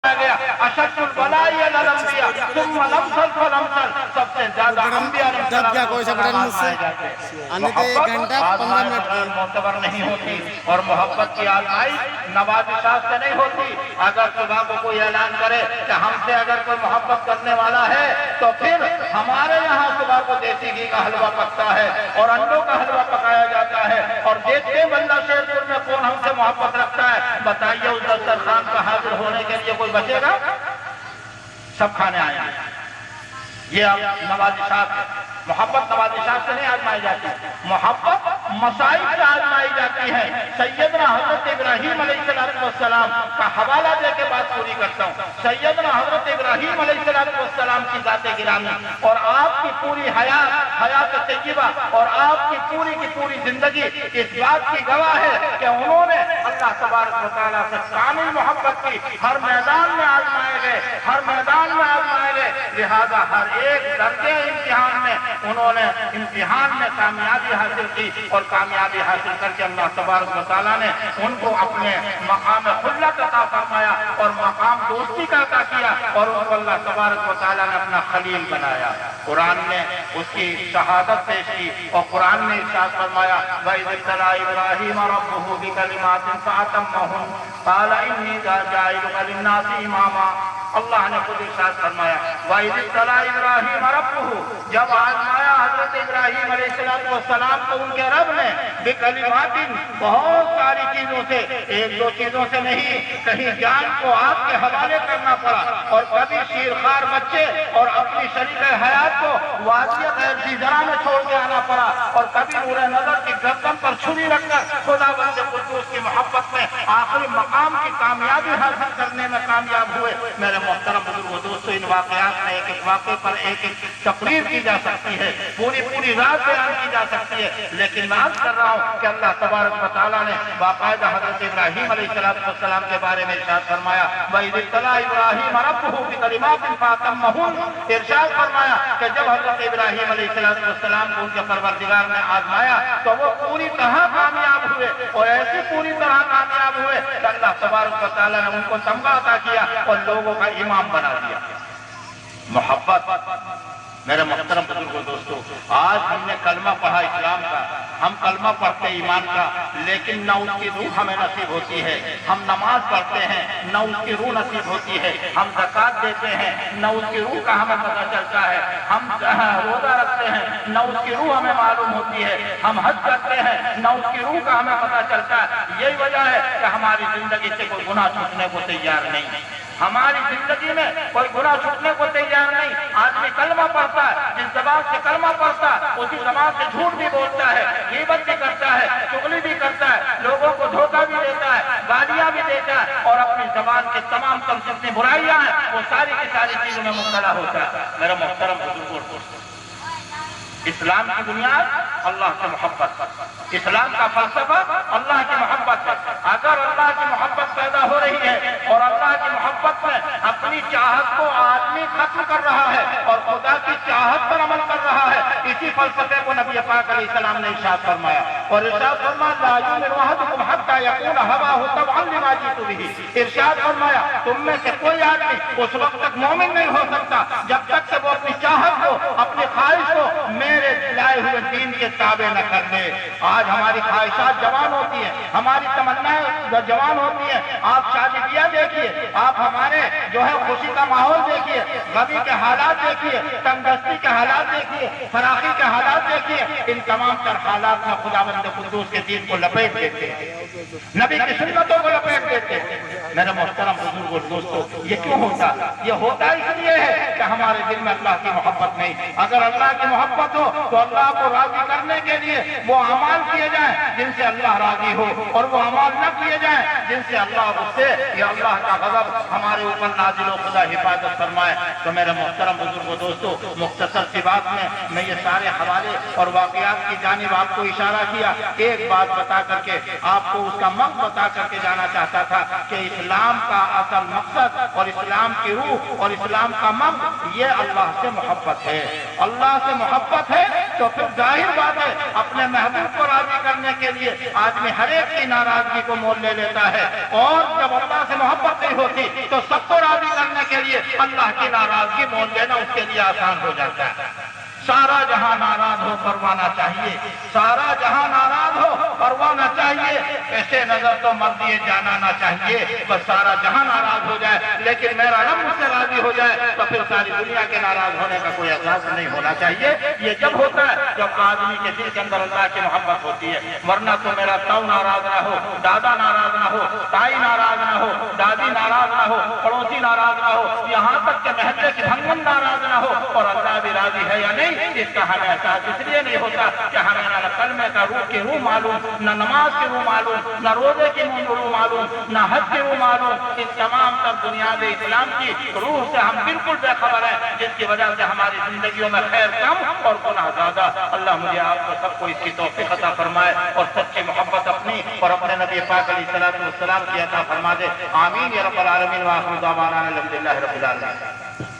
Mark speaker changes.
Speaker 1: گیا اشد البلاء علی الانبیاء ثم الامثل فالامثل، سب سے زیادہ انبیاء علیہ السلام آزمائے جاتے ہیں۔ محبت آزمائش بغیر معتبر نہیں ہوتی، اور محبت کی آزمائش نوازشات سے نہیں ہوتی۔ اگر صبح کو کوئی اعلان کرے کہ ہم سے اگر کوئی محبت کرنے والا ہے تو پھر ہمارے یہاں صبح کو دیسی گھی کا حلوہ پکتا ہے اور انڈوں کا حلوہ پکایا جاتا ہے، اور دیکھتے بندہ شیر پور میں کون ہم سے محبت رکھتا ہے، بتائیے اس دسترخوان کا حاضر ہونے کے لیے کوئی بچے گا؟ سب کھانے آئے ہیں۔ یہ اب نوازشات ہے۔ محبت نوازشات سے نہیں آزمائی جاتی، محبت مسائل سے آزمائی جاتی ہے۔ سیدنا حضرت ابراہیم علیہ السلام کا حوالہ دے کے بات پوری کرتا ہوں۔ سیدنا حضرت ابراہیم علیہ السلام کی ذات گرامی اور آپ کی پوری حیات طیبہ اور آپ کی پوری زندگی اس بات کی گواہ ہے کہ انہوں نے اللہ تبارک و تعالیٰ سے کامل محبت کی، ہر میدان میں آزمائے گئے، ہر میدان میں آزمائے گئے، لہذا ہر ایک درجے امتحان میں انہوں نے امتحان میں کامیابی حاصل کی، اور کامیابی حاصل کر کے اللہ تبارک و تعالیٰ نے ان کو اپنے مقام خلت عطا فرمایا اور مقام دوستی کا عطا کیا، اور ان کو اللہ تبارک و تعالیٰ نے اپنا خلیل بنایا۔ قرآن نے اس کی شہادت پیش کی، اور قرآن نے ارشاد فرمایا وَإِذِ ابْتَلَىٰ إِبْرَاهِيمَ رَبُّهُ بِكَلِمَاتٍ فَأَتَمَّهُنَّ قَالَ إِنِّي جَاعِلُكَ لِلنَّاسِ إِمَامًا۔ اللہ نے خود ارشاد فرمایا وَإِذِ ابْتَلَىٰ إِبْرَاهِيمَ رَبُّهُ، جب آزمایا حضرت ابراہیم علیہ السلام کو ان کے رب نے بکلمات، بہت ساری چیزوں سے، ایک دو چیزوں سے نہیں، کہیں جان کو آگ کے حوالے کرنا پڑا، اور کبھی شیرخوار بچے اور اپنی شریک حیات کو وادی غیر ذی زرع میں چھوڑ کے آنا پڑا، اور کبھی نور نظر کی گردن پر چھری رکھ کر خدا بند قدوس کی محبت میں آخری مقام کی کامیابی حاصل کرنے میں کامیاب ہوئے۔ میرے محترم بزرگوں دوستو، ان واقعات میں ایک ایک واقعے پر ایک ایک تقریر کی جا سکتی ہے، پوری رات بیان کی جا سکتی ہے، لیکن میں عرض کر رہا ہوں کہ اللہ تبارک و تعالیٰ نے باقاعدہ حضرت ابراہیم علیہ السلام کے بارے میں ارشاد فرمایا وَإِذِ ابْتَلَىٰ إِبْرَاهِيمَ رَبُّهُ بِكَلِمَاتٍ فَأَتَمَّهُنَّ، ارشاد فرمایا کہ جب حضرت ابراہیم علیہ السلام کو ان کے پروردگار نے آزمایا تو وہ پوری طرح کامیاب ہوئے، اور ایسی پوری طرح کامیاب ہوئے کہ اللہ تبارک و تعالیٰ نے ان کو تمغہ عطا کیا اور لوگوں کا امام بنا دیا۔ محبت، میرے محترم بزرگوں دوستو، آج ہم نے کلمہ پڑھا اسلام کا، ہم کلمہ پڑھتے ایمان کا، لیکن نہ اس کی روح ہمیں نصیب ہوتی ہے۔ ہم نماز پڑھتے ہیں، نہ اس کی روح نصیب ہوتی ہے۔ ہم زکوٰۃ دیتے ہیں، نہ اس کی روح کا ہمیں پتہ چلتا ہے۔ ہم روزہ رکھتے ہیں، نہ اس کی روح ہمیں معلوم ہوتی ہے۔ ہم حج کرتے ہیں، نہ اس کی روح کا ہمیں پتہ چلتا ہے۔ یہی وجہ ہے کہ ہماری زندگی سے کوئی گناہ چھوٹنے کو تیار نہیں، ہماری زندگی میں کوئی گناہ چھوٹنے کو تیار نہیں۔ آدمی کلمہ پڑھتا ہے، جس زبان سے کلمہ پڑھتا ہے اسی زبان سے جھوٹ بھی بولتا ہے، غیبت بھی کرتا ہے، چغلی بھی کرتا ہے، لوگوں کو دھوکہ بھی دیتا ہے، گالیاں بھی دیتا ہے، اور اپنی زبان کے تمام جتنی برائیاں ہیں وہ ساری کی ساری چیزوں میں مبتلا ہوتا ہے۔ میرا محترم بزرگوں، اسلام کی بنیاد اللہ سے محبت، اسلام کا فلسفہ اللہ کی محبت ہے۔ اگر اللہ کی محبت پیدا ہو رہی ہے اور اللہ کی محبت میں اپنی چاہت کو آدمی ختم کر رہا ہے اور خدا کی چاہت پر عمل کر رہا ہے، اسی فلسفے کو نبی پاک علیہ السلام نے ارشاد فرمایا، اور ارشاد فرمایا لا یؤمن احدکم حتی یکون هواه تبعا لما جئت به، ارشاد فرمایا تم میں سے کوئی آدمی اس وقت تک مومن نہیں ہو سکتا جب تک کہ وہ اپنی چاہت کو، اپنی خواہش کو میرے لائے ہوئے دین کے تابع نہ کر دے۔ آج ہماری خواہشات جوان ہوتی ہیں، ہماری تمنائیں جوان ہوتی ہیں۔ آپ شادی بیاہ دیکھیے، آپ ہمارے جو ہے خوشی کا ماحول دیکھیے، غمی کے حالات دیکھیے، تنگدستی کے حالات دیکھیے، فراخی کے حالات دیکھیے، ان تمام تر حالات میں خداوند قدوس کے دین کو لپیٹ دیتے ہیں، نبی کی سنتوں کو لپیٹ دیتے ہیں۔ میرے محترم بزرگ اور دوستو، یہ کیوں ہوتا؟ یہ ہوتا اس لیے ہے کہ ہمارے دل میں اللہ کی محبت نہیں۔ اگر اللہ کی محبت ہو تو اللہ کو راضی کرنے کے لیے وہ اعمال کیے جائیں جن سے اللہ راضی ہو، اور وہ اعمال نہ کیے جائیں جن سے اللہ غصے یا اللہ کا غضب ہمارے اوپر نازل ہو۔ خدا حفاظت فرمائے۔ تو میرے محترم بزرگوں دوستو، مختصر سی بات میں یہ سارے حوالے اور واقعات کی جانب آپ کو اشارہ کیا، ایک بات بتا کر کے آپ کو اس کا مقصد بتا کر کے جانا چاہتا تھا کہ اسلام کا اصل مقصد اور اسلام کی روح اور اسلام کا مقصد یہ اللہ سے محبت ہے۔ اللہ سے محبت ہے تو پھر ظاہر بات ہے اپنے محبوب کو راضی کرنے کے لیے آدمی ہر ایک کی ناراضگی کو مول لے لیتا ہے، اور جب اللہ سے محبت نہیں ہوتی تو سب کو راضی چاہیے اللہ کی ناراضگی مول لینا اس کے لیے آسان ہو جاتا ہے. سارا جہاں ناراض ہو پروانا چاہیے, سارا جہاں ناراض ہو پروانا چاہیے. ایسے نظر تو مر دیے جانا نہ چاہیے, بس سارا جہاں ناراض ہو جائے لیکن میرا رب مجھ سے راضی ہو جائے تو پھر ساری دنیا کے ناراض ہونے کا کوئی احساس نہیں ہونا چاہیے. یہ جب ہوتا ہے جب آدمی کے دل کے اندر اللہ کی محبت ہوتی ہے. ورنہ تو میرا تاؤ ناراض نہ ہو, دادا ناراض نہ ہو, تائی ناراض نہ ہو, دادی ناراض نہ ہو, پڑوسی ناراض نہ ہو, یہاں تک کہ محلے کی بھنگن ناراض نہ ہو, اور اللہ بھی راضی ہے یا نہیں اس کا ہمیں احساس اس لیے نہیں ہوتا کہ ہمیں نہ کلمے کا روح کی روح معلوم, نہ نماز کی روح معلوم, نہ روزے کی روح معلوم, نہ حج کی روح معلوم. ان تمام تر بنیاد اسلام کی روح سے ہم بالکل بے خبر ہیں, جس کی وجہ سے ہماری زندگیوں میں خیر کم اور گناہ زیادہ. اللہ مجھے آپ کو سب کو اس کی توفیق عطا فرمائے اور سچی محبت اپنی اور اپنے نبی پاک علیہ الصلوۃ والسلام کی عطا فرما دے. آمین یا رب العالمین. وآخر دعوانا الحمدللہ رب العالمین.